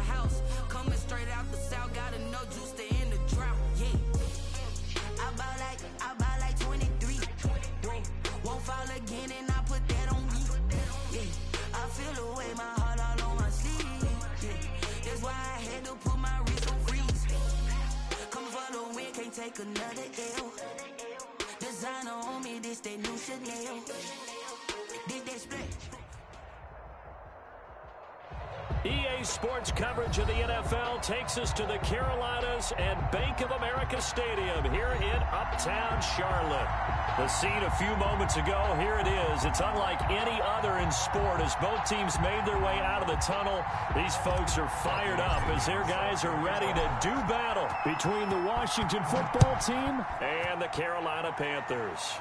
house. Coming straight out the south, got enough juice to end the drought. Yeah. I buy like 23. Whoa. Won't fall again, and I put that on me. Yeah. I feel the way, my heart all on my sleeve. Yeah. That's why I had to put my wrist on freeze. Coming for the win, can't take another L. Designer on me, this that new Chanel. Did that split? EA Sports coverage of the NFL takes us to the Carolinas and Bank of America Stadium here in Uptown Charlotte. The scene a few moments ago, here it is. It's unlike any other in sport as both teams made their way out of the tunnel. These folks are fired up as their guys are ready to do battle between the Washington football team and the Carolina Panthers.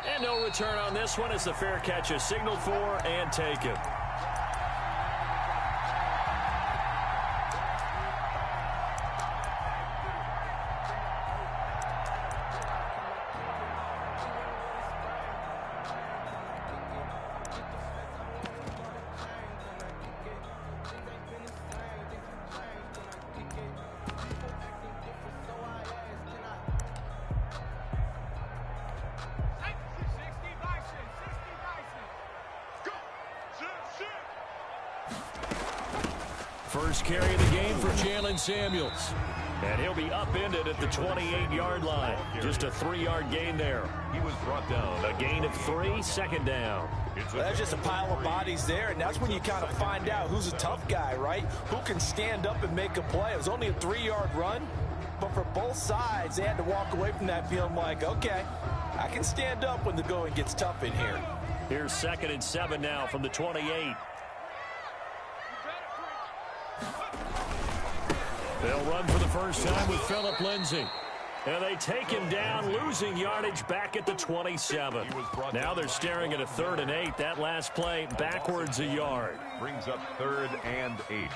And no return on this one as the fair catch is signaled for and taken. First carry of the game for Jalen Samuels. And he'll be upended at the 28-yard line. Just a 3-yard gain there. He was brought down. A gain of 3, second down. Well, that's just a pile of bodies there, and that's when you kind of find out who's a tough guy, right? Who can stand up and make a play. It was only a 3-yard run, but for both sides, they had to walk away from that feeling like, okay, I can stand up when the going gets tough in here. Here's 2nd and 7 now from the 28. They'll run for the first time with Phillip Lindsay. And they take him down, losing yardage back at the 27. Now they're staring at a 3rd and 8. That last play backwards a yard. Brings up 3rd and 8.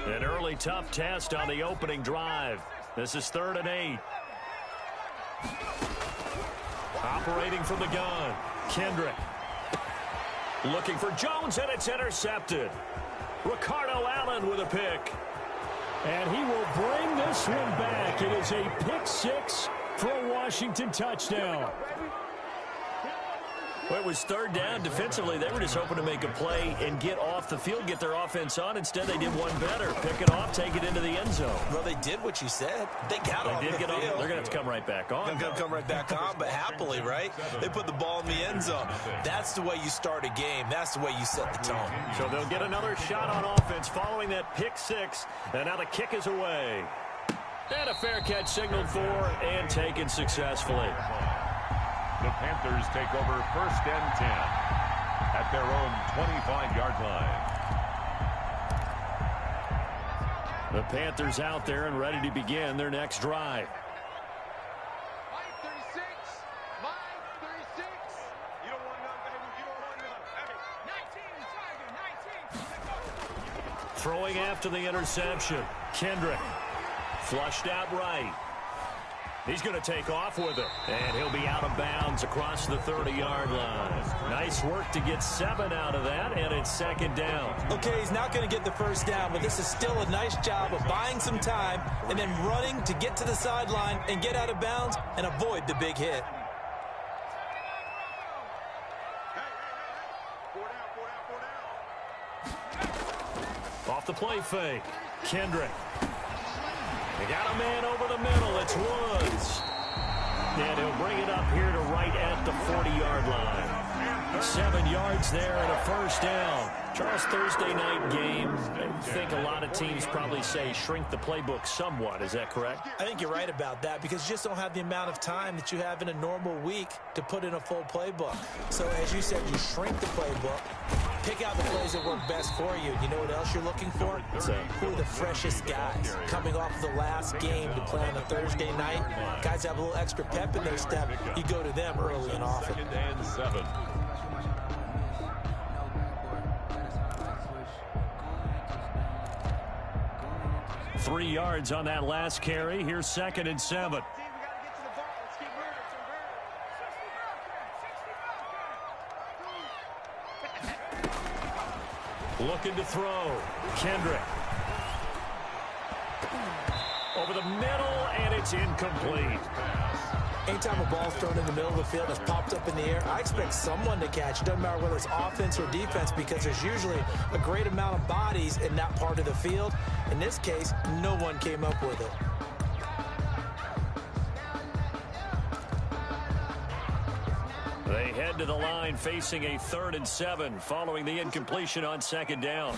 An early tough test on the opening drive. This is 3rd and 8. Operating from the gun, Kendrick. Looking for Jones, and it's intercepted. Ricardo Allen with a pick. And he will bring this one back. It is a pick 6 for a Washington touchdown. Well, it was 3rd down. Defensively, they were just hoping to make a play and get off the field, get their offense on. Instead, they did one better. Pick it off, take it into the end zone. Well, they did what you said. They got off the field. They're going to have to come right back on. They're going to come right back on, but happily, right? They put the ball in the end zone. That's the way you start a game. That's the way you set the tone. So they'll get another shot on offense following that pick 6. And now the kick is away. And a fair catch signaled for and taken successfully. The Panthers take over 1st and 10 at their own 25-yard line. The Panthers out there and ready to begin their next drive. Throwing after the interception. Kendrick flushed out right. He's going to take off with it, and he'll be out of bounds across the 30-yard line. Nice work to get 7 out of that, and it's 2nd down. Okay, he's not going to get the first down, but this is still a nice job of buying some time and then running to get to the sideline and get out of bounds and avoid the big hit. Off the play fake, Kendrick. They got a man over the middle. It's Woods. And he'll bring it up here to right at the 40-yard line. 7 yards there and a first down. Charles, Thursday night game, I think a lot of teams probably say shrink the playbook somewhat. Is that correct? I think you're right about that because you just don't have the amount of time that you have in a normal week to put in a full playbook. So as you said, you shrink the playbook, pick out the plays that work best for you. You know what else you're looking for? Who are the freshest guys coming off the last game to play on a Thursday night? Guys have a little extra pep in their step. You go to them early and often. 2nd and 7. 3 yards on that last carry. Here's 2nd and 7. Looking to throw. Kendrick. Over the middle, and it's incomplete. Anytime a ball's thrown in the middle of the field, it's popped up in the air, I expect someone to catch. It doesn't matter whether it's offense or defense, because there's usually a great amount of bodies in that part of the field. In this case, no one came up with it. They head to the line facing a 3rd and 7 following the incompletion on 2nd down.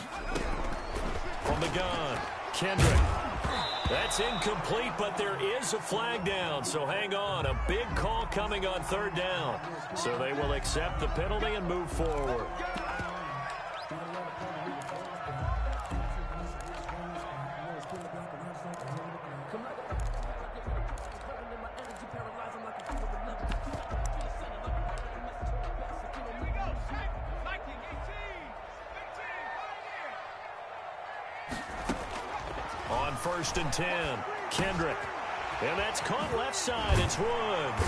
From the gun, Kendrick. That's incomplete, but there is a flag down, so hang on. A big call coming on 3rd down. So they will accept the penalty and move forward. On 1st and 10, Kendrick. And that's caught left side. It's Woods.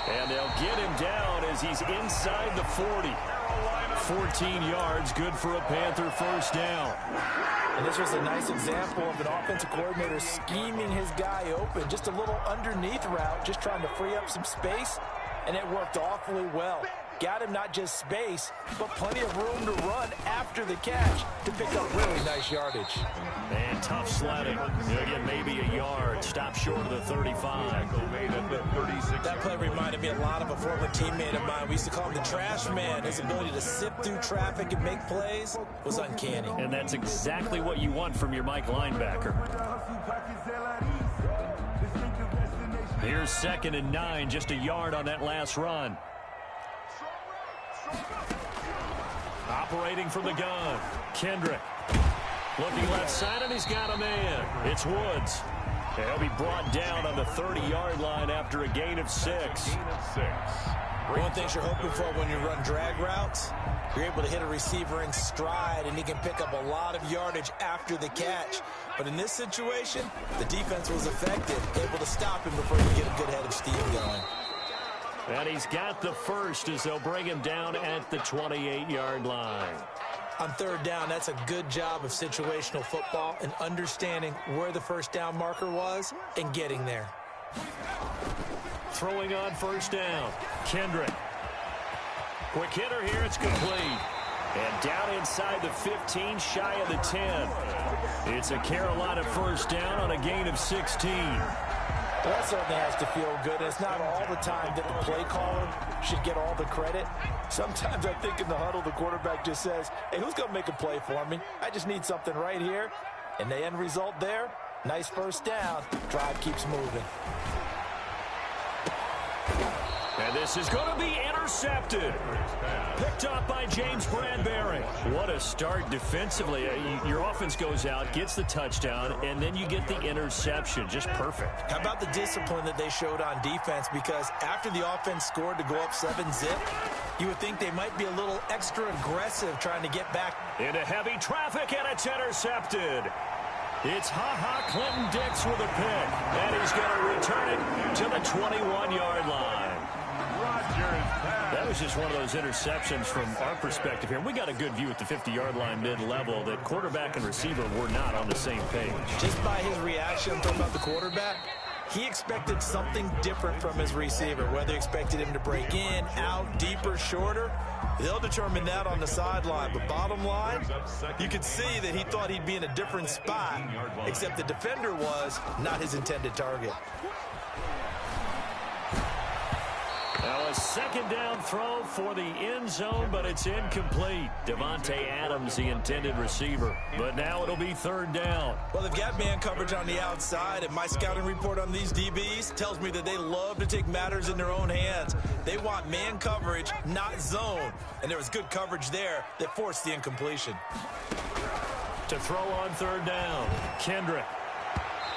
And they'll get him down as he's inside the 40. 14 yards, good for a Panther 1st down. And this was a nice example of an offensive coordinator scheming his guy open. Just a little underneath route, just trying to free up some space, and it worked awfully well. Got him not just space, but plenty of room to run after the catch to pick up really nice yardage. And tough sledding. He'll get maybe a yard. Stop short of the 35. That play reminded me a lot of a former teammate of mine. We used to call him the trash man. His ability to sift through traffic and make plays was uncanny. And that's exactly what you want from your Mike linebacker. Here's 2nd and 9, just a yard on that last run. Operating from the gun, Kendrick. Looking left side, and he's got a man. It's Woods. And he'll be brought down on the 30-yard line after a gain of 6. One of the things you're hoping for when you run drag routes, you're able to hit a receiver in stride, and he can pick up a lot of yardage after the catch. But in this situation, the defense was effective, able to stop him before he get a good head of steam going. And he's got the first as they'll bring him down at the 28-yard line. On 3rd down, that's a good job of situational football and understanding where the 1st down marker was and getting there. Throwing on 1st down, Kendrick. Quick hitter here, it's complete. And down inside the 15, shy of the 10. It's a Carolina 1st down on a gain of 16. Well, that certainly has to feel good. It's not all the time that the play caller should get all the credit. Sometimes I think in the huddle, the quarterback just says, hey, who's going to make a play for me? I just need something right here. And the end result there, nice 1st down. Drive keeps moving. And this is going to be intercepted. Picked up by James Bradbury. What a start defensively. Your offense goes out, gets the touchdown, and then you get the interception. Just perfect. How about the discipline that they showed on defense? Because after the offense scored to go up 7-zip, you would think they might be a little extra aggressive trying to get back. Into heavy traffic, and it's intercepted. It's Clinton-Dix with a pick, and he's going to return it to the 21-yard line. That was just one of those interceptions from our perspective here. We got a good view at the 50-yard line mid-level that quarterback and receiver were not on the same page. Just by his reaction, I'm talking about the quarterback, he expected something different from his receiver, whether he expected him to break in, out, deeper, shorter. They'll determine that on the sideline. But bottom line, you could see that he thought he'd be in a different spot, except the defender was not his intended target. Now a 2nd down throw for the end zone, but it's incomplete. Devontae Adams, the intended receiver. But now it'll be 3rd down. Well, they've got man coverage on the outside, and my scouting report on these DBs tells me that they love to take matters in their own hands. They want man coverage, not zone. And there was good coverage there that forced the incompletion. To throw on 3rd down, Kendrick.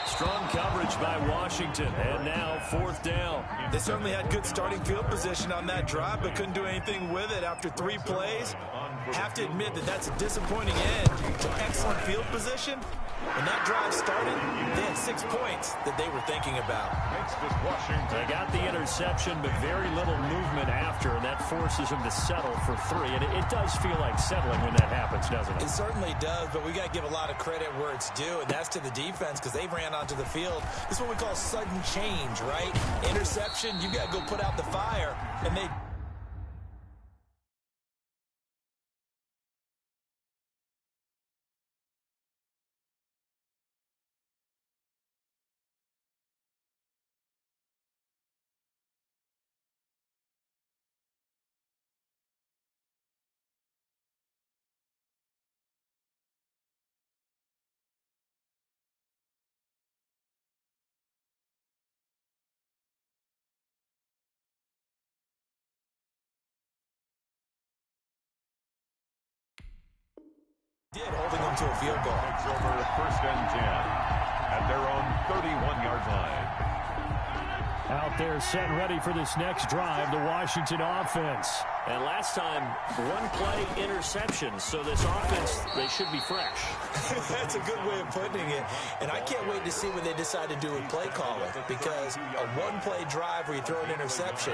Strong coverage by Washington, and now 4th down. They certainly had good starting field position on that drive, but couldn't do anything with it after 3 plays. Have to admit that that's a disappointing end to excellent field position, When that drive started, they had 6 points that they were thinking about. Makes this Washington. They got the interception, but very little movement after, and that forces them to settle for 3. And it does feel like settling when that happens, doesn't it? It certainly does, but we got to give a lot of credit where it's due, and that's to the defense because they ran onto the field. This is what we call sudden change, right? Interception, you got to go put out the fire, and they... did, holding them to a field goal. It's over 1st and 10 at their own 31-yard line. Out there set and ready for this next drive, the Washington offense. And last time, 1-play interception, so this offense, they should be fresh. That's a good way of putting it. And I can't wait to see what they decide to do with play calling, because a 1-play drive where you throw an interception,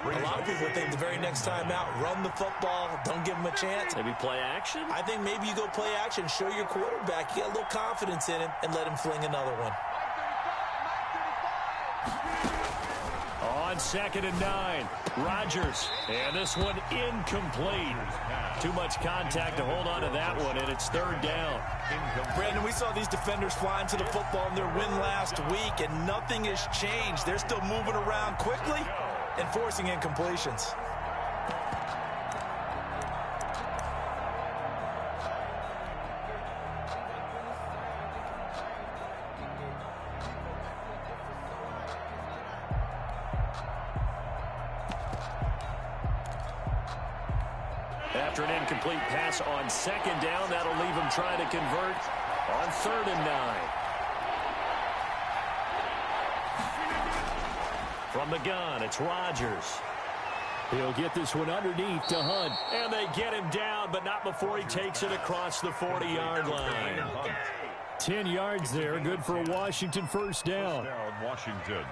a lot of people think the very next time out, run the football, don't give them a chance. Maybe play action? I think maybe you go play action, show your quarterback, you get a little confidence in him, and let him fling another one. On 2nd and 9, Rodgers, and this one incomplete. Too much contact to hold on to that one, and it's 3rd down. Brandon, we saw these defenders flying to the football in their win last week, and nothing has changed. They're still moving around quickly and forcing incompletions. After an incomplete pass on 2nd down, that'll leave him trying to convert on 3rd and 9. From the gun, it's Rodgers. He'll get this one underneath to Hunt. And they get him down, but not before he takes it across the 40-yard line. 10 yards there, good for a Washington 1st down. Washington.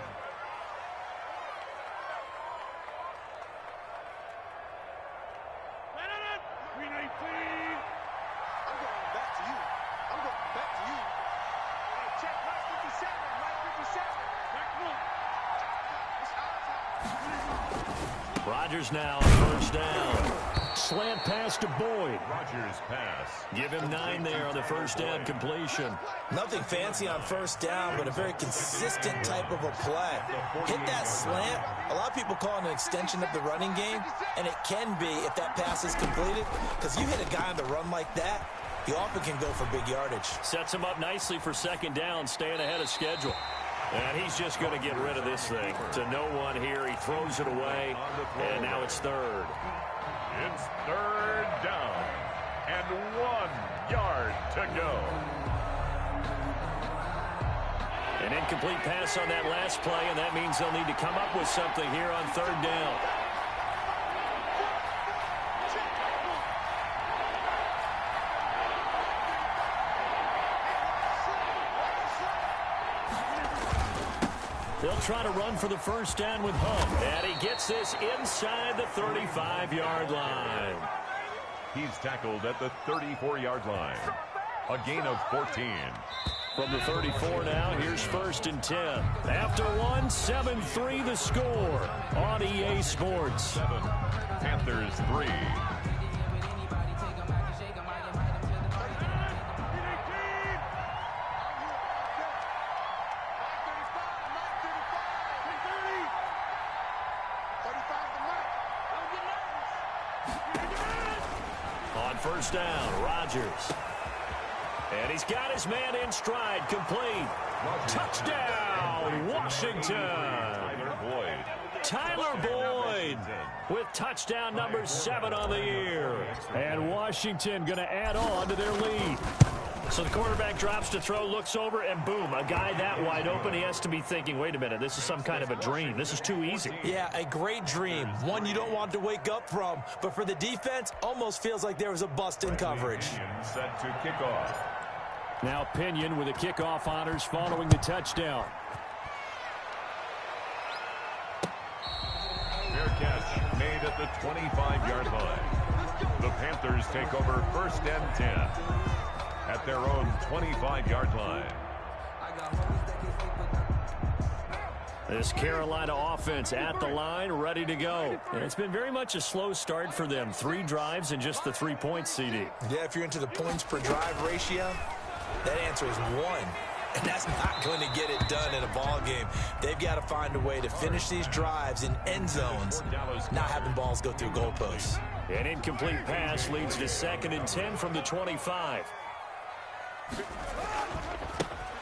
Rodgers now on 1st down. Slant pass to Boyd. Rodgers pass. Give him 9 there on the 1st down completion. Nothing fancy on 1st down, but a very consistent type of a play. Hit that slant. A lot of people call it an extension of the running game, and it can be if that pass is completed, because you hit a guy on the run like that, you often can go for big yardage. Sets him up nicely for 2nd down, staying ahead of schedule. And he's just going to get rid of this thing to no one here. He throws it away, and now it's 3rd. It's 3rd down and 1 yard to go. An incomplete pass on that last play, and that means they'll need to come up with something here on 3rd down. They'll try to run for the 1st down with Hunt. And he gets this inside the 35-yard line. He's tackled at the 34-yard line. A gain of 14. From the 34 now, here's 1st and 10. After one, 7-3 the score on EA Sports. 7, Panthers 3. On 1st down, Rodgers. And he's got his man in stride, complete. Touchdown, Washington. Tyler Boyd with touchdown number 7 on the year. And Washington going to add on to their lead. So the quarterback drops to throw, looks over, and boom, a guy that wide open, he has to be thinking, wait a minute, this is some kind of a dream. This is too easy. Yeah, a great dream. One you don't want to wake up from. But for the defense, almost feels like there was a bust in coverage. Set to kick off. Now Pinion with the kickoff honors following the touchdown. Fair catch made at the 25-yard line. The Panthers take over 1st and 10 at their own 25-yard line. This Carolina offense at the line, ready to go. And it's been very much a slow start for them. 3 drives and just the 3 points, CD. Yeah, if you're into the points per drive ratio, that answer is 1. And that's not going to get it done in a ball game. They've got to find a way to finish these drives in end zones, not having balls go through goalposts. An incomplete pass leads to 2nd and 10 from the 25.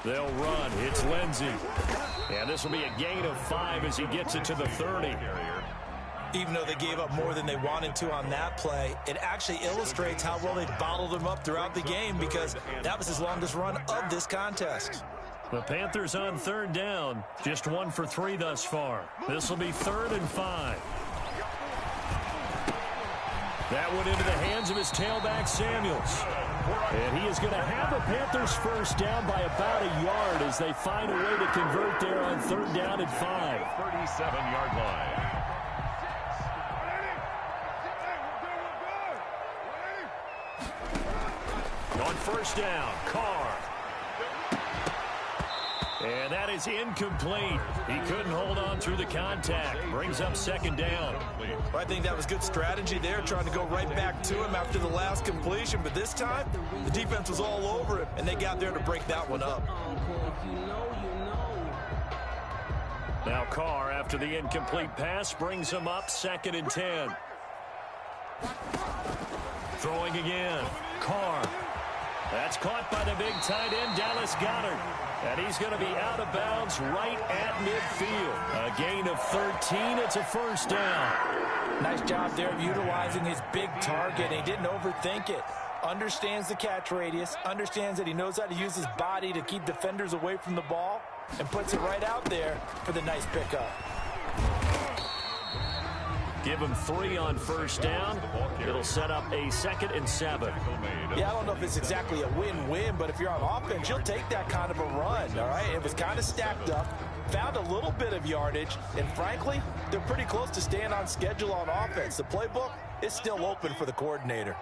They'll run. It's Lindsey. And this will be a gain of 5 as he gets it to the 30. Even though they gave up more than they wanted to on that play, it actually illustrates how well they bottled them up throughout the game, because that was his longest run of this contest. The Panthers on 3rd down. Just 1 for 3 thus far. This will be 3rd and 5. That went into the hands of his tailback, Samuels. And he is going to have the Panthers first down by about a yard as they find a way to convert there on 3rd down and 5. 37-yard line. On 1st down, Carr. And that is incomplete. He couldn't hold on through the contact. Brings up 2nd down. I think that was good strategy there, trying to go right back to him after the last completion. But this time, the defense was all over him, and they got there to break that one up. Now Carr, after the incomplete pass, brings him up 2nd and 10. Throwing again. Carr. That's caught by the big tight end, Dallas Goedert. And he's going to be out of bounds right at midfield. A gain of 13. It's a 1st down. Nice job there of utilizing his big target. He didn't overthink it. Understands the catch radius. Understands that he knows how to use his body to keep defenders away from the ball. And puts it right out there for the nice pickup. Give him 3 on 1st down. It'll set up a 2nd and 7. Yeah, I don't know if it's exactly a win-win, but if you're on offense, you'll take that kind of a run, all right? It was kind of stacked up, found a little bit of yardage, and frankly, they're pretty close to staying on schedule on offense. The playbook is still open for the coordinator.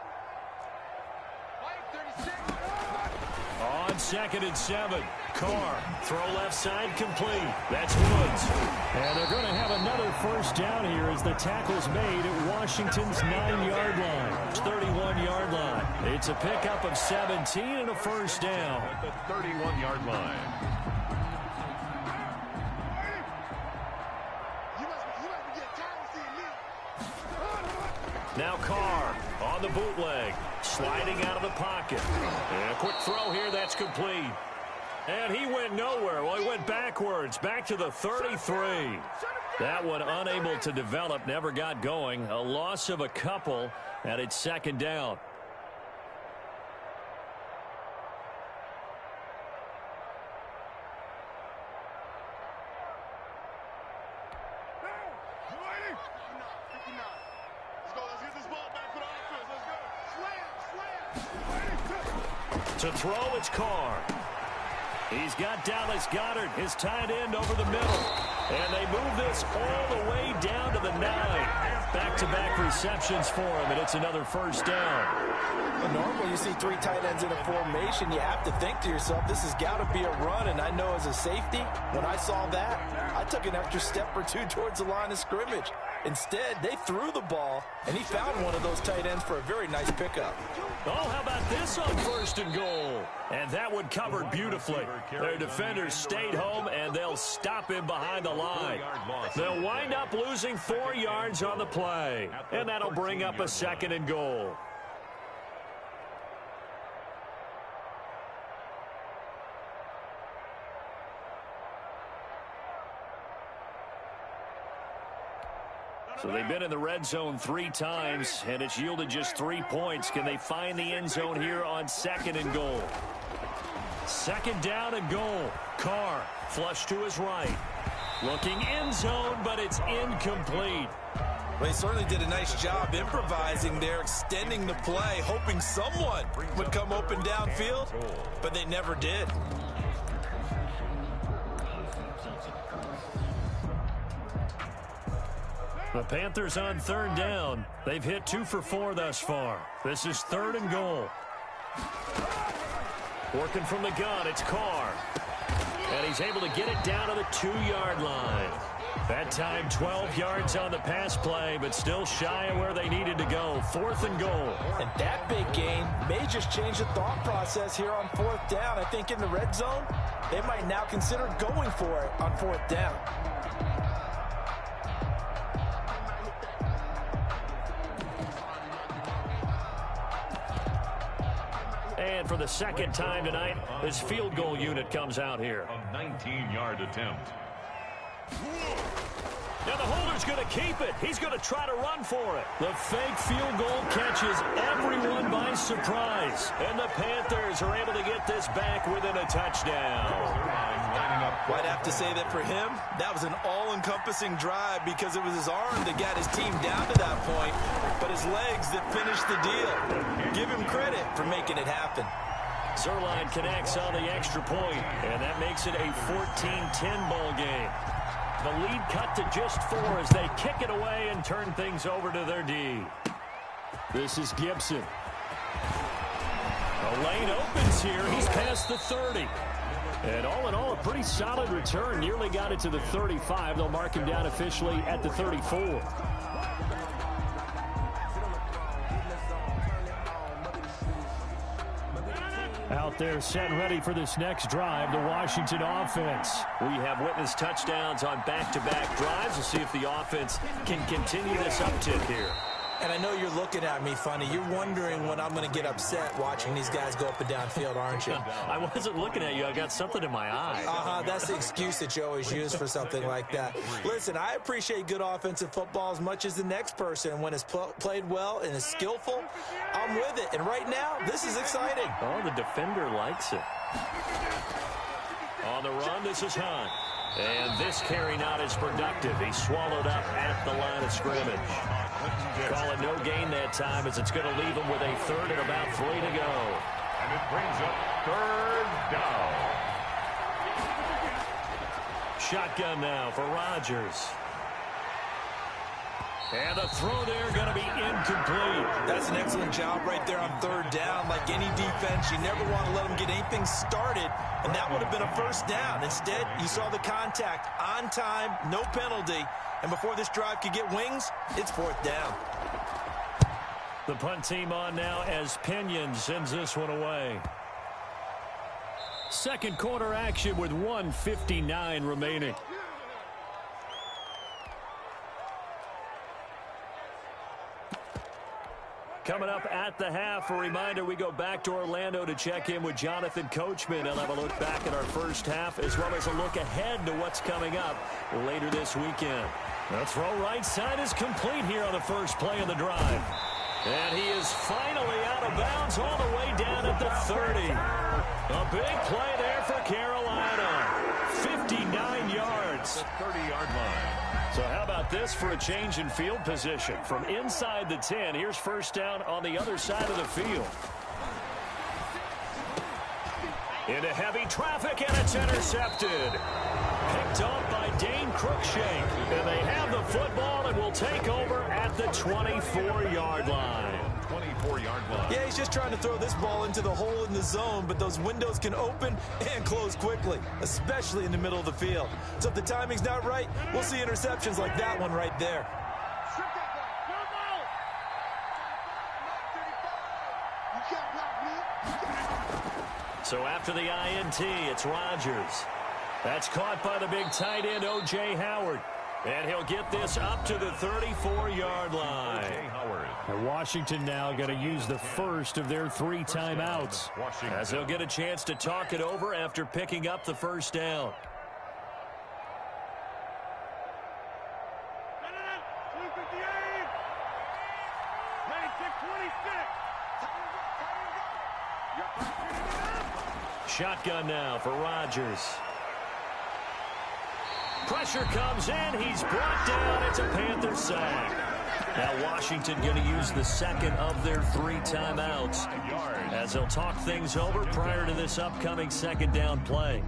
On 2nd and 7, Carr, throw left side, complete. That's Woods. And they're going to have another 1st down here as the tackle's made at Washington's 9-yard line. 31-yard line. It's a pickup of 17 and a 1st down. At the 31-yard line. Now Carr on the bootleg, sliding out of the pocket. And a quick throw here, that's complete. And he went nowhere. Well, he went backwards, back to the 33. That one unable to develop, never got going. A loss of a couple, and it's 2nd down. To throw, it's Carr. He's got Dallas Goedert, his tight end, over the middle. And they move this all the way down to the 9. Back-to-back receptions for him, and it's another 1st down. Well, normally you see 3 tight ends in a formation, you have to think to yourself, this has got to be a run. And I know as a safety, when I saw that, I took an extra step or 2 towards the line of scrimmage. Instead, they threw the ball, and he found one of those tight ends for a very nice pickup. Oh, how about this on 1st and goal? And that one covered beautifully. Their defenders stayed home, and they'll stop him behind the line. They'll wind up losing 4 yards on the play, and that'll bring up a 2nd and goal. So they've been in the red zone 3 times, and it's yielded just 3 points. Can they find the end zone here on 2nd and goal? 2nd down and goal. Carr, flush to his right. Looking end zone, but it's incomplete. Well, he certainly did a nice job improvising there, extending the play, hoping someone would come open downfield, but they never did. The Panthers on third down. They've hit 2 for 4 thus far. This is 3rd and goal. Working from the gun, it's Carr. And he's able to get it down to the 2-yard line. That time 12 yards on the pass play, but still shy of where they needed to go. 4th and goal. And that big gain may just change the thought process here on 4th down. I think in the red zone, they might now consider going for it on 4th down. And for the second time tonight, this field goal unit comes out here. A 19-yard attempt. Now the holder's going to keep it. He's going to try to run for it. The fake field goal catches everyone by surprise. And the Panthers are able to get this back within a touchdown. I'd have to say that for him, that was an all-encompassing drive because it was his arm that got his team down to that point, but his legs that finished the deal. Give him credit for making it happen. Zerline connects on the extra point, and that makes it a 14-10 ball game. The lead cut to just 4 as they kick it away and turn things over to their D. This is Gibson. A lane opens here. He's past the 30. And all in all, a pretty solid return. Nearly got it to the 35. They'll mark him down officially at the 34. Out there set and ready for this next drive, the Washington offense. We have witnessed touchdowns on back-to-back drives. We'll see if the offense can continue this uptick here. And I know you're looking at me funny. You're wondering when I'm going to get upset watching these guys go up and down field, aren't you? I wasn't looking at you. I got something in my eye. That's the excuse that you always use for something like that. Listen, I appreciate good offensive football as much as the next person. When it's played well and is skillful, I'm with it. And right now, this is exciting. Oh, the defender likes it. On the run, this is Hunt. And this carry not as productive. He's swallowed up at the line of scrimmage. Call it no gain that time as it's going to leave him with a 3rd and about 3 to go. And it brings up 3rd down. Shotgun now for Rodgers. And the throw there going to be incomplete. That's an excellent job right there on 3rd down. Like any defense, you never want to let them get anything started, and that would have been a 1st down. Instead, you saw the contact on time, no penalty, and before this drive could get wings, it's 4th down. The punt team on now as Pinion sends this one away. Second quarter action with 1:59 remaining. Coming up at the half, a reminder, we go back to Orlando to check in with Jonathan Coachman. He'll have a look back at our first half as well as a look ahead to what's coming up later this weekend. The throw right side is complete here on the first play of the drive. And he is finally out of bounds all the way down at the 30. A big play there for Carolina. 59 yards. The 30-yard line. So how about this for a change in field position? From inside the 10, here's 1st down on the other side of the field. Into heavy traffic, and it's intercepted. Picked off by Dane Cruikshank. And they have the football and will take over at the 24-yard line. 24-yard line. Yeah, he's just trying to throw this ball into the hole in the zone, but those windows can open and close quickly, especially in the middle of the field. So if the timing's not right, we'll see interceptions like that one right there. So after the INT, it's Rodgers. That's caught by the big tight end, O.J. Howard. And he'll get this up to the 34-yard line. And Washington now going to use the first of their 3 timeouts as they'll get a chance to talk it over after picking up the 1st down. Shotgun now for Rodgers. Pressure comes in. He's brought down. It's a Panther sack. Now Washington going to use the second of their 3 timeouts as they'll talk things over prior to this upcoming second down play.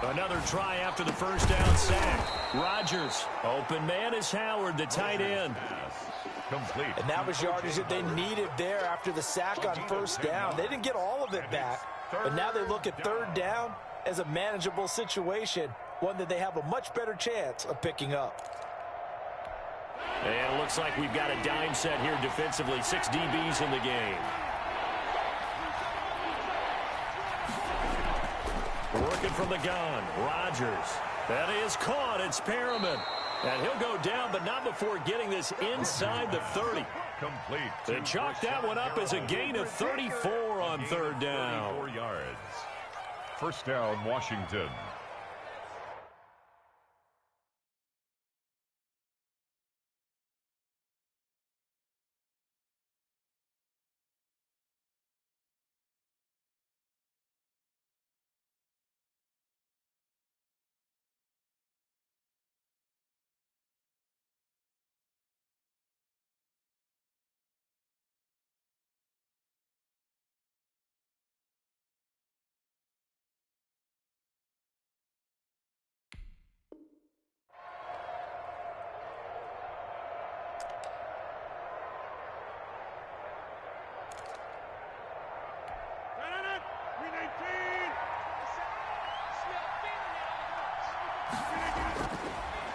Another try after the first down sack. Rodgers, open man is Howard, the tight end. Complete. And that was yardage that they needed there after the sack on first down. They didn't get all of it back, but now they look at third down as a manageable situation, one that they have a much better chance of picking up. And it looks like we've got a dime set here defensively. 6 DBs in the game. Working from the gun, Rodgers. That is caught. It's Perriman. And he'll go down, but not before getting this inside the 30. Complete. They chalk that one up as a gain of 34 on third down. 34 yards. First down, Washington.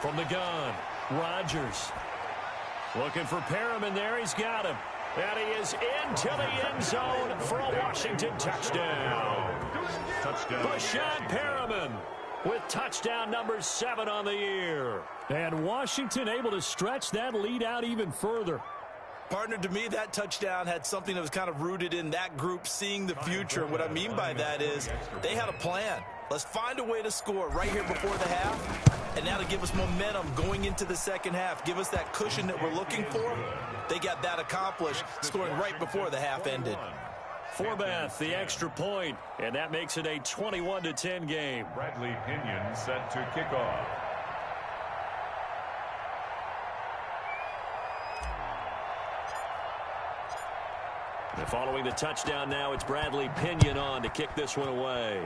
From the gun, Rodgers. Looking for Perriman there. He's got him. And he is into the end zone for a Washington touchdown. Touchdown. Brashad Perriman with touchdown number 7 on the year. And Washington able to stretch that lead out even further. Partner, to me, that touchdown had something that was kind of rooted in that group seeing the future. What I mean by that is they had a plan. Let's find a way to score right here before the half, and that'll give us momentum going into the second half. Give us that cushion that we're looking for. They got that accomplished, scoring right before the half ended. Forbath, the extra point, and that makes it a 21-10 game. Bradley Pinion set to kick off. And following the touchdown now, it's Bradley Pinion on to kick this one away.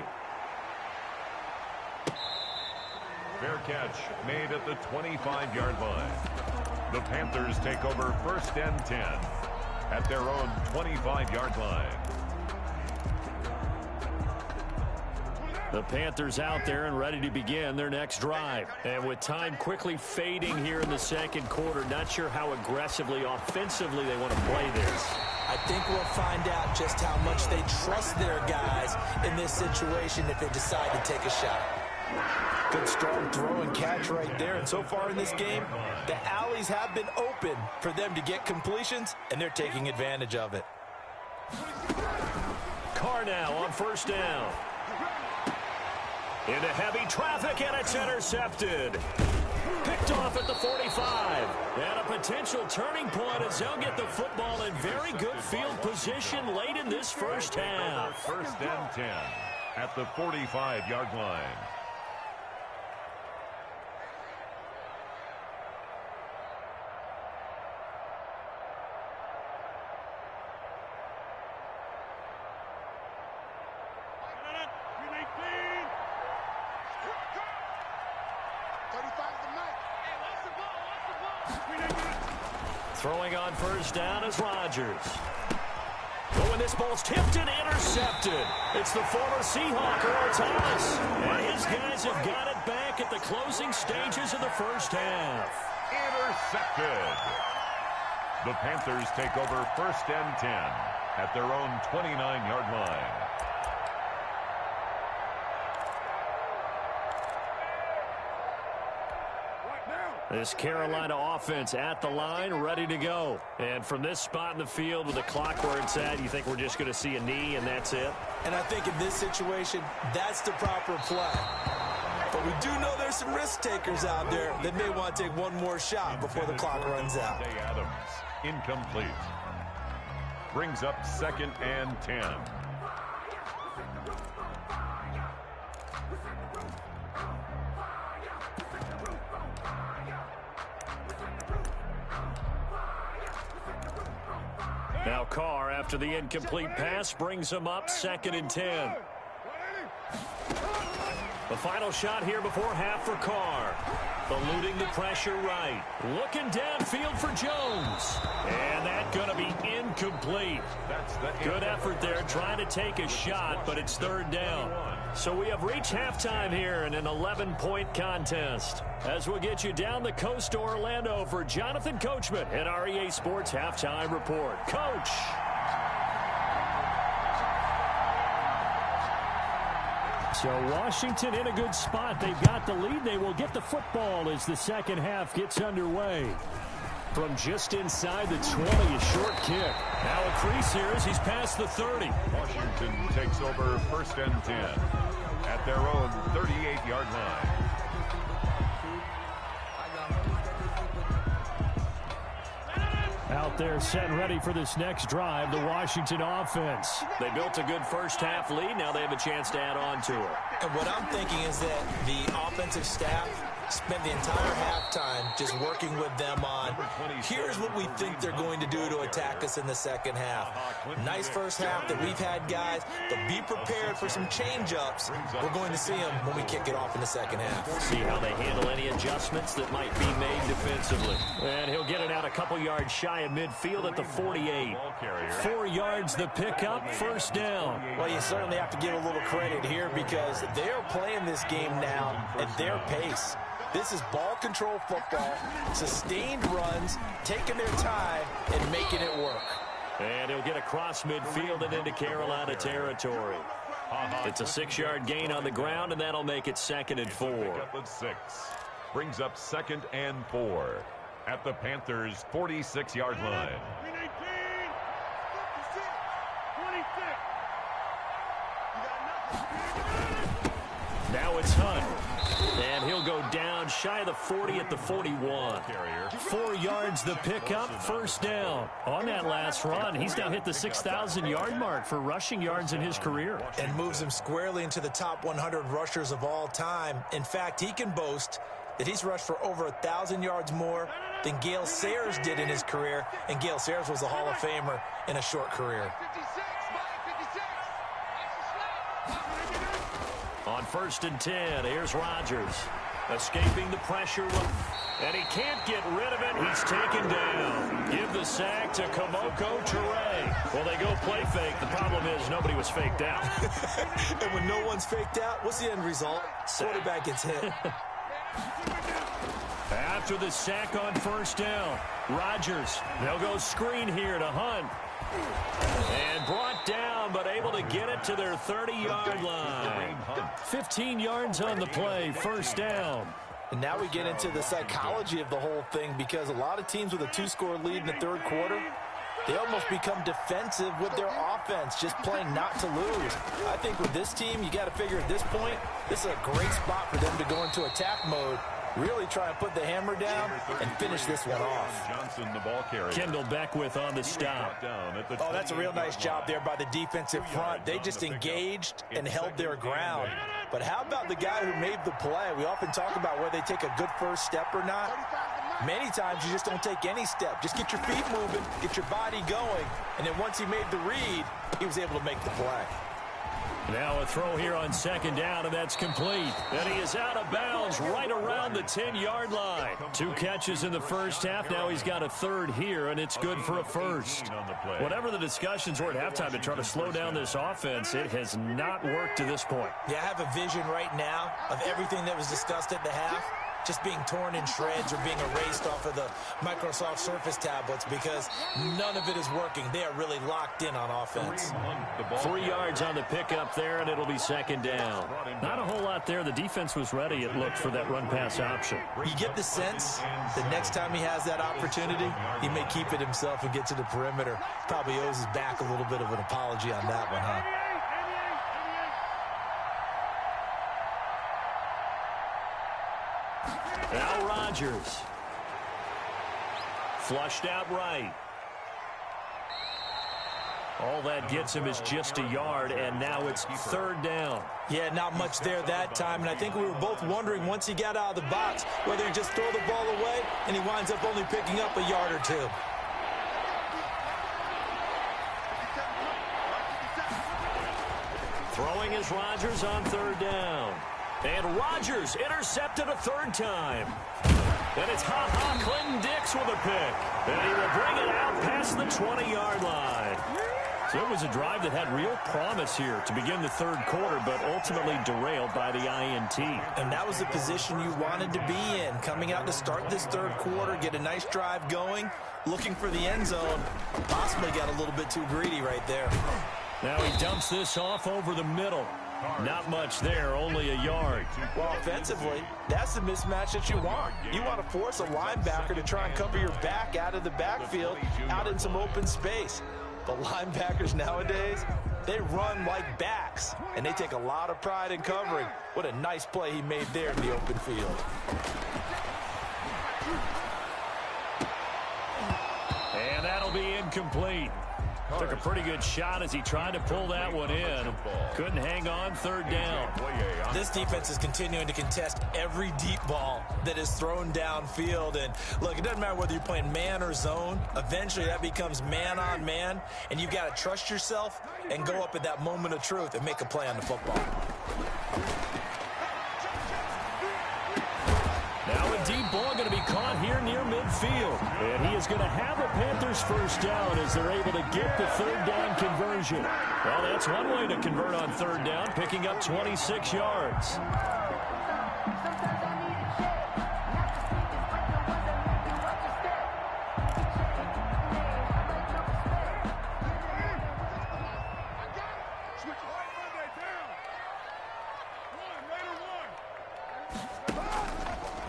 Fair catch made at the 25-yard line. The Panthers take over first and 10 at their own 25-yard line. The Panthers out there and ready to begin their next drive. And with time quickly fading here in the second quarter, not sure how aggressively, offensively they want to play this. I think we'll find out just how much they trust their guys in this situation if they decide to take a shot. Good strong throw and catch right there. And so far in this game, the alleys have been open for them to get completions, and they're taking advantage of it. Carr now on first down. Into heavy traffic, and it's intercepted. Picked off at the 45. And a potential turning point as they'll get the football in very good field position late in this first half. First and 10 at the 45-yard line. Throwing on first down is Rodgers. Oh, and this ball's tipped and intercepted. It's the former Seahawk, Earl Thomas. And his guys have got it back at the closing stages of the first half. Intercepted. The Panthers take over first and 10 at their own 29-yard line. This Carolina offense at the line, ready to go. And from this spot in the field with the clock where it's at, you think we're just going to see a knee and that's it? And I think in this situation, that's the proper play. But we do know there's some risk takers out there that may want to take one more shot before the clock runs out. Adams, incomplete. Brings up 2nd and 10. Now Carr, after the incomplete pass, brings him up 2nd and 10. The final shot here before half for Carr. Eluding the pressure right. Looking downfield for Jones. And that's going to be incomplete. Good effort there trying to take a shot, but it's 3rd down. So we have reached halftime here in an 11-point contest. As we'll get you down the coast to Orlando for Jonathan Coachman at our EA Sports Halftime Report. Coach. So Washington in a good spot. They've got the lead. They will get the football as the second half gets underway. From just inside the 20, a short kick. Now a crease here as he's past the 30. Washington takes over 1st and 10 at their own 38-yard line. Out there set and ready for this next drive, the Washington offense. They built a good first half lead. Now they have a chance to add on to it. And what I'm thinking is that the offensive staff spent the entire halftime just working with them on, here's what we think they're going to do to attack us in the second half. Nice first half that we've had, guys, but be prepared for some change-ups. We're going to see them when we kick it off in the second half. See how they handle any adjustments that might be made defensively. And he'll get it out a couple yards shy of midfield at the 48. 4 yards the pickup, 1st down. Well, you certainly have to give a little credit here because they're playing this game now at their pace. This is ball control football, sustained runs, taking their time, and making it work. And he'll get across midfield and into Carolina territory. It's a 6-yard gain on the ground, and that'll make it 2nd and 4. 6. Brings up 2nd and 4 at the Panthers' 46-yard line. Now it's Hunt. And he'll go down shy of the 40 at the 41. 4 yards the pickup, 1st down. On that last run, he's now hit the 6,000-yard mark for rushing yards in his career. And moves him squarely into the top 100 rushers of all time. In fact, he can boast that he's rushed for over 1,000 yards more than Gale Sayers did in his career. And Gale Sayers was a Hall of Famer in a short career. On 1st and 10, here's Rodgers. Escaping the pressure, and he can't get rid of it. He's taken down. Give the sack to Kamoko Toure. Well, they go play fake. The problem is nobody was faked out. And when no one's faked out, what's the end result? Quarterback gets hit. After the sack on 1st down, Rodgers. They'll go screen here to Hunt. And brought down, but able to get it to their 30-yard line. 15 yards on the play, 1st down. And now we get into the psychology of the whole thing because a lot of teams with a 2-score lead in the 3rd quarter, they almost become defensive with their offense, just playing not to lose. I think with this team, you got to figure at this point, this is a great spot for them to go into attack mode, really try and put the hammer down and finish this one off. Johnson, the ball carrier. Kendall Beckwith on the stop. Oh, that's a real nice job there by the defensive front. They just engaged and held their ground. But how about the guy who made the play? We often talk about whether they take a good first step or not. Many times you just don't take any step. Just get your feet moving, get your body going, and then once he made the read, he was able to make the play. Now a throw here on 2nd down, and that's complete. And he is out of bounds right around the 10-yard line. 2 catches in the first half. Now he's got a 3rd here, and it's good for a 1st. Whatever the discussions were at halftime to try to slow down this offense, it has not worked to this point. Yeah, I have a vision right now of everything that was discussed at the half just being torn in shreds or being erased off of the Microsoft Surface tablets because none of it is working. They are really locked in on offense. 3 yards on the pickup there, and it'll be 2nd down. Not a whole lot there. The defense was ready, it looked, for that run-pass option. You get the sense that next time he has that opportunity, he may keep it himself and get to the perimeter. Probably owes his back a little bit of an apology on that one, huh? Now Rodgers. Flushed out right. All that gets him is just a yard, and now it's third down. Yeah, not much there that time, and I think we were both wondering once he got out of the box whether he just throw the ball away, and he winds up only picking up a yard or two. Throwing is Rodgers on third down. And Rodgers intercepted a third time. And it's Ha-Ha Clinton-Dix with a pick. And he will bring it out past the 20-yard line. So it was a drive that had real promise here to begin the third quarter, but ultimately derailed by the INT. And that was the position you wanted to be in, coming out to start this third quarter, get a nice drive going, looking for the end zone. Possibly got a little bit too greedy right there. Now he dumps this off over the middle. Not much there, only a yard. Well, offensively, that's the mismatch that you want. You want to force a linebacker to try and cover your back out of the backfield, out in some open space. The linebackers nowadays, they run like backs, and they take a lot of pride in covering. What a nice play he made there in the open field. And that'll be incomplete. Took a pretty good shot as he tried to pull that one in. Couldn't hang on, third down. This defense is continuing to contest every deep ball that is thrown downfield. And look, it doesn't matter whether you're playing man or zone. Eventually that becomes man on man. And you've got to trust yourself and go up at that moment of truth and make a play on the football. Now a deep ball going to be caught here near midfield. And he is going to have a Panthers first down as they're able to get the third down conversion. Well, that's one way to convert on third down, picking up 26 yards.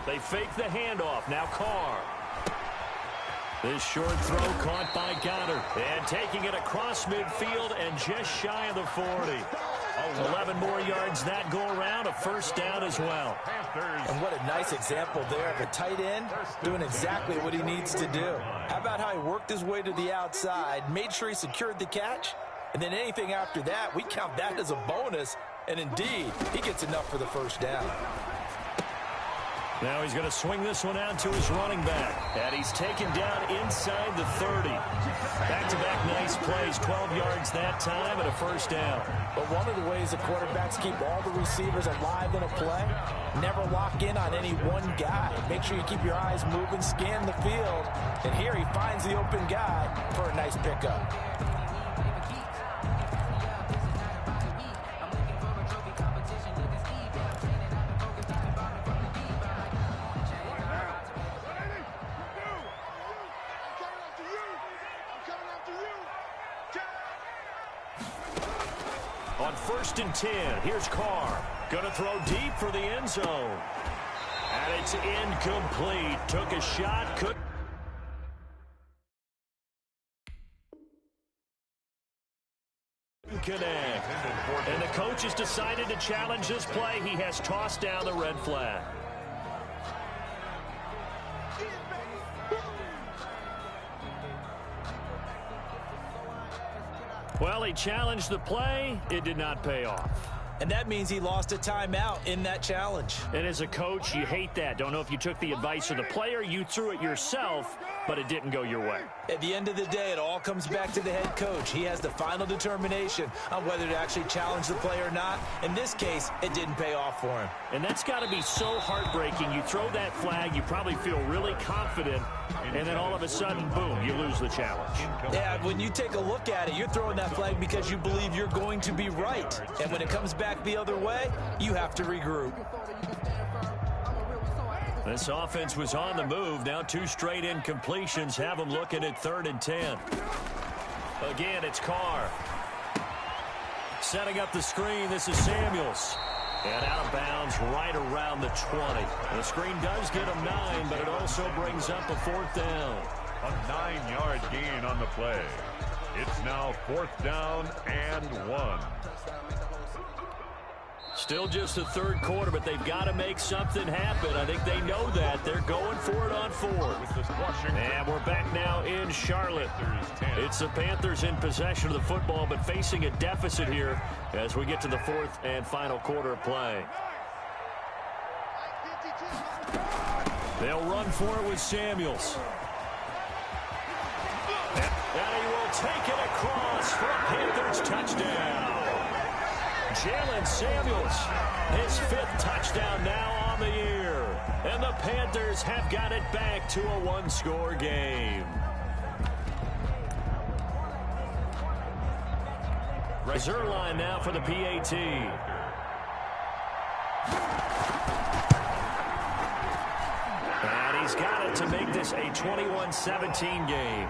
They fake the handoff. Now Carr. This short throw caught by Goddard. And taking it across midfield and just shy of the 40. 11 more yards that go around. A first down as well. And what a nice example there of a tight end doing exactly what he needs to do. How about how he worked his way to the outside, made sure he secured the catch, and then anything after that, we count that as a bonus. And indeed, he gets enough for the first down. Now he's going to swing this one out to his running back. And he's taken down inside the 30. Back-to-back nice plays, 12 yards that time and a first down. But one of the ways the quarterbacks keep all the receivers alive in a play, never lock in on any one guy. Make sure you keep your eyes moving, scan the field. And here he finds the open guy for a nice pickup. On 1st and 10, here's Carr. Going to throw deep for the end zone. And it's incomplete. Took a shot, couldn't connect. And the coach has decided to challenge this play. He has tossed down the red flag. Well, he challenged the play. It did not pay off. And that means he lost a timeout in that challenge. And as a coach, you hate that. Don't know if you took the advice of the player, you threw it yourself, but it didn't go your way. At the end of the day, it all comes back to the head coach. He has the final determination on whether to actually challenge the play or not. In this case, it didn't pay off for him. And that's got to be so heartbreaking. You throw that flag, you probably feel really confident, and then all of a sudden, boom, you lose the challenge. Yeah, when you take a look at it, you're throwing that flag because you believe you're going to be right. And when it comes back the other way, you have to regroup. This offense was on the move. Now 2 straight incompletions have them looking at 3rd and 10. Again, it's Carr. Setting up the screen, this is Samuels. And out of bounds right around the 20. The screen does get him 9, but it also brings up a 4th down. A 9-yard gain on the play. It's now 4th down and 1. Still just the third quarter, but they've got to make something happen. I think they know that. They're going for it on fourth. And we're back now in Charlotte. It's the Panthers in possession of the football, but facing a deficit here as we get to the fourth and final quarter of play. They'll run for it with Samuels. And he will take it across for a Panthers touchdown. Jalen Samuels, his 5th touchdown now on the year. And the Panthers have got it back to a one-score game. Zerline now for the PAT. And he's got it to make this a 21-17 game.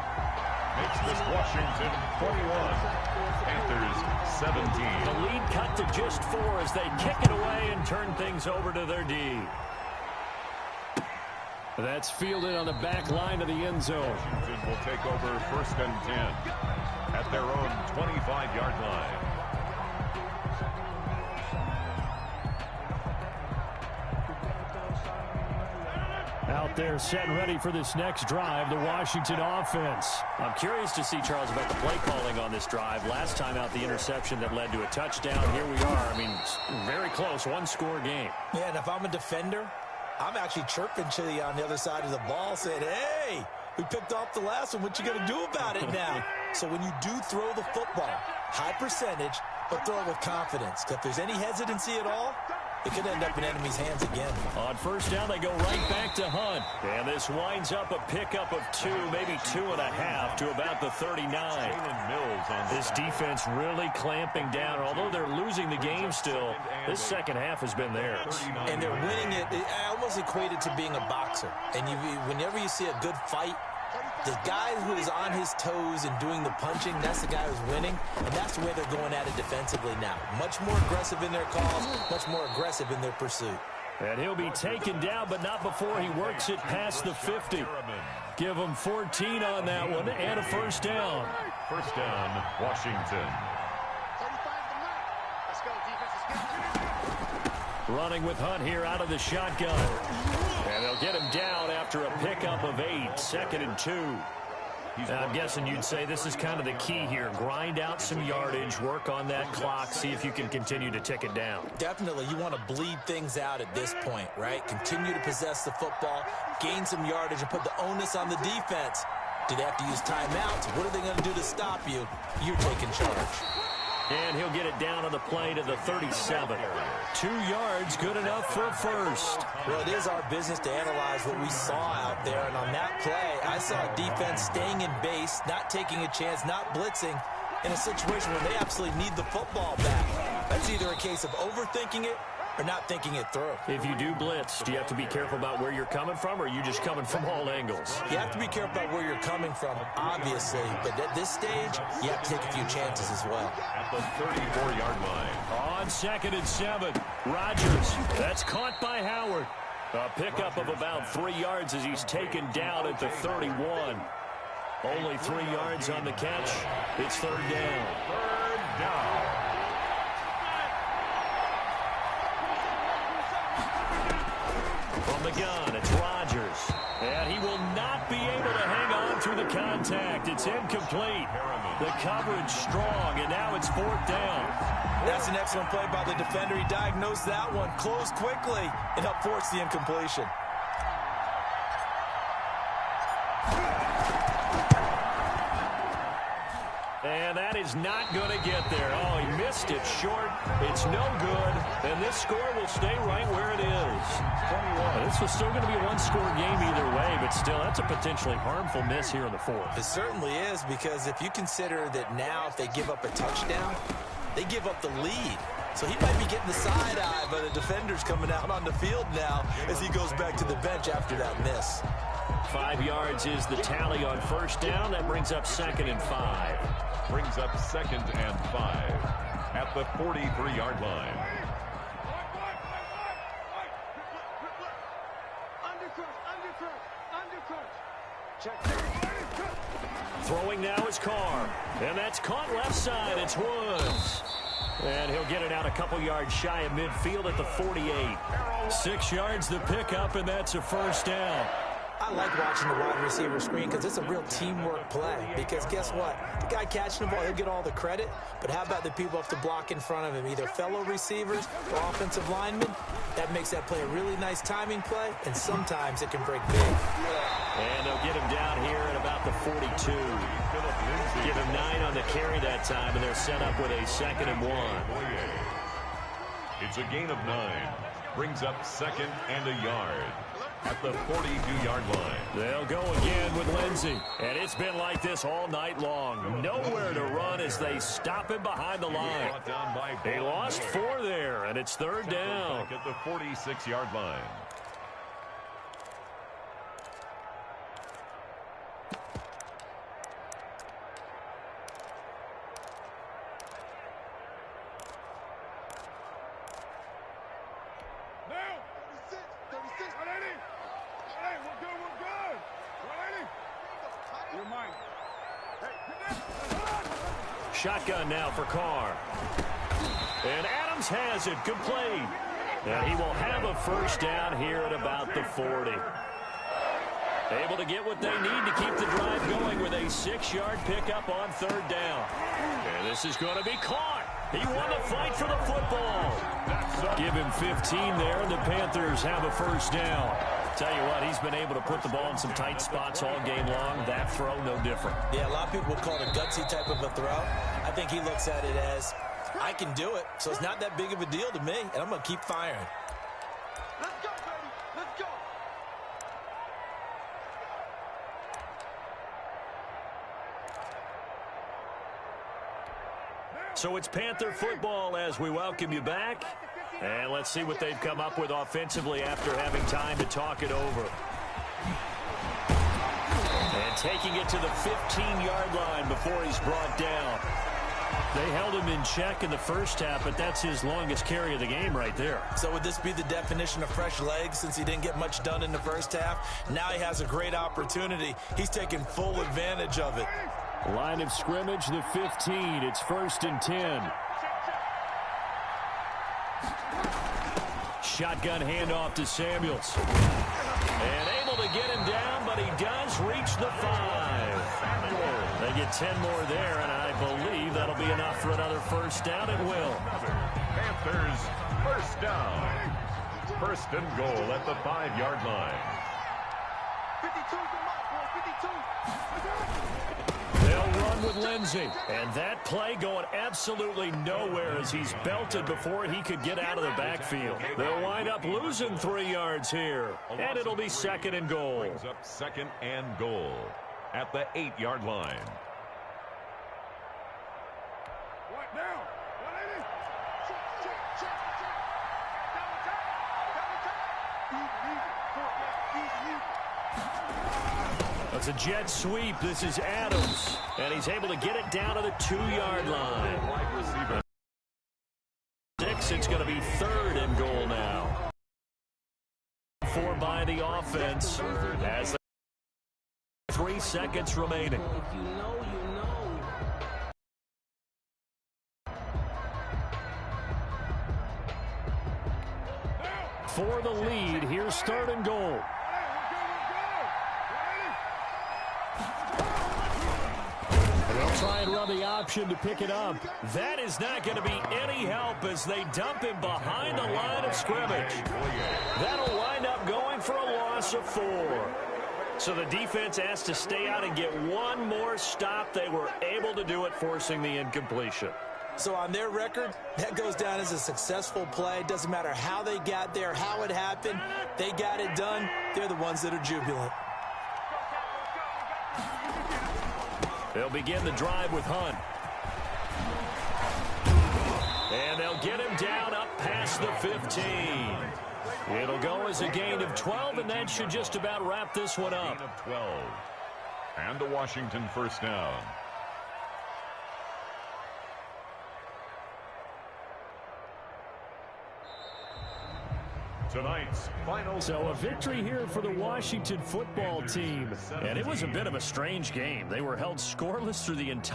Makes this Washington 21, Panthers 17. The lead cut to just 4 as they kick it away and turn things over to their D. That's fielded on the back line of the end zone. Washington will take over 1st and 10 at their own 25-yard line. Out there set and ready for this next drive, the Washington offense. I'm curious to see, Charles, about the play calling on this drive. Last time out, the interception that led to a touchdown. Here we are. I mean, very close, one-score game. Yeah, and if I'm a defender, I'm actually chirping to you on the other side of the ball saying, hey, we picked off the last one. What you going to do about it now? So when you do throw the football, high percentage, but throw it with confidence. If there's any hesitancy at all, it could end up in enemy's hands again. On first down, they go right back to Hunt. And this winds up a pickup of 2, maybe 2.5 to about the 39. This defense really clamping down. Although they're losing the game still, this second half has been theirs. And they're winning it. I almost equate it to being a boxer. And whenever you see a good fight, the guy who is on his toes and doing the punching, that's the guy who's winning, and that's the way they're going at it defensively now. Much more aggressive in their calls, much more aggressive in their pursuit. And he'll be taken down, but not before he works it past the 50. Give him 14 on that one and a first down. First down, Washington. Running with Hunt here out of the shotgun. And they'll get him down after a pickup of 8, 2nd and 2. Now, I'm guessing you'd say this is kind of the key here. Grind out some yardage, work on that clock, see if you can continue to tick it down. Definitely. You want to bleed things out at this point, right? Continue to possess the football, gain some yardage, and put the onus on the defense. Do they have to use timeouts? What are they going to do to stop you? You're taking charge. And he'll get it down on the play to the 37. 2 yards, good enough for a first. Well, it is our business to analyze what we saw out there. And on that play, I saw a defense staying in base, not taking a chance, not blitzing, in a situation where they absolutely need the football back. That's either a case of overthinking it or not thinking it through. If you do blitz, do you have to be careful about where you're coming from, or are you just coming from all angles? You have to be careful about where you're coming from, obviously. But at this stage, you have to take a few chances as well. At the 34-yard line. On 2nd and 7, Rodgers. That's caught by Howard. A pickup of about 3 yards as he's taken down at the 31. Only 3 yards on the catch. It's 3rd down. 3rd down. From the gun, it's Rodgers. And he will not be able to hang on through the contact. It's incomplete. The coverage strong, and now it's 4th down. That's an excellent play by the defender. He diagnosed that one, closed quickly, and helped force the incompletion. And that is not going to get there. Oh, he missed it short. It's no good. And this score will stay right where it is. 21. This was still going to be a one-score game either way, but still, that's a potentially harmful miss here in the 4th. It certainly is, because if you consider that now if they give up a touchdown, they give up the lead. So he might be getting the side eye by the defenders coming out on the field now as he goes back to the bench after that miss. 5 yards is the tally on first down. That brings up 2nd and 5. Brings up 2nd and 5 at the 43-yard line. Throwing now is Carr. And that's caught left side. It's Woods. And he'll get it out a couple yards shy of midfield at the 48. 6 yards the pickup, and that's a first down. I like watching the wide receiver screen because it's a real teamwork play. Because guess what? The guy catching the ball, he'll get all the credit. But how about the people have to block in front of him, either fellow receivers or offensive linemen? That makes that play a really nice timing play, and sometimes it can break big. And they'll get him down here at about the 42. Give him 9 on the carry that time, and they're set up with a 2nd and 1. It's a gain of 9. Brings up 2nd and a yard at the 42-yard line. They'll go again with Lindsey. And it's been like this all night long. Nowhere to run as they stop him behind the line. They lost 4 there, and it's 3rd down. At the 46-yard line. Shotgun now for Carr. And Adams has it. Good play. And he will have a first down here at about the 40. Able to get what they need to keep the drive going with a 6-yard pickup on 3rd down. And this is going to be caught. He won the fight for the football. Give him 15 there, and the Panthers have a first down. Tell you what, he's been able to put the ball in some tight spots all game long. That throw, no different. Yeah, a lot of people would call it a gutsy type of a throw. I think he looks at it as, I can do it, so it's not that big of a deal to me, and I'm going to keep firing. Let's go, baby. Let's go. So it's Panther football as we welcome you back. And let's see what they've come up with offensively after having time to talk it over. And taking it to the 15-yard line before he's brought down. They held him in check in the first half, but that's his longest carry of the game right there. So would this be the definition of fresh legs since he didn't get much done in the first half? Now he has a great opportunity. He's taking full advantage of it. Line of scrimmage, the 15. It's 1st and 10. Shotgun handoff to Samuels. And able to get him down, but he does reach the 5. They get 10 more there, and I believe that'll be enough for another first down. It will. Panthers first down. 1st and goal at the 5-yard line. 52's the mark, boy. 52. They'll run with Lindsey. And that play going absolutely nowhere as he's belted before he could get out of the backfield. They'll wind up losing 3 yards here. And it'll be 2nd and goal. Brings up 2nd and goal at the 8-yard line. What now? It's a jet sweep. This is Adams. And he's able to get it down to the 2-yard line. 6, it's going to be 3rd and goal now. 4 by the offense. As 3 seconds remaining. For the lead, here's 3rd and goal. They'll try and run the option to pick it up. That is not going to be any help as they dump him behind the line of scrimmage. That'll wind up going for a loss of 4. So the defense has to stay out and get one more stop. They were able to do it, forcing the incompletion. So on their record, that goes down as a successful play. Doesn't matter how they got there, how it happened. They got it done. They're the ones that are jubilant. They'll begin the drive with Hunt. And they'll get him down up past the 15. It'll go as a gain of 12, and that should just about wrap this one up. Gain of 12. And a Washington first down. Tonight's final. So a victory here for the Washington football team. And it was a bit of a strange game. They were held scoreless through the entire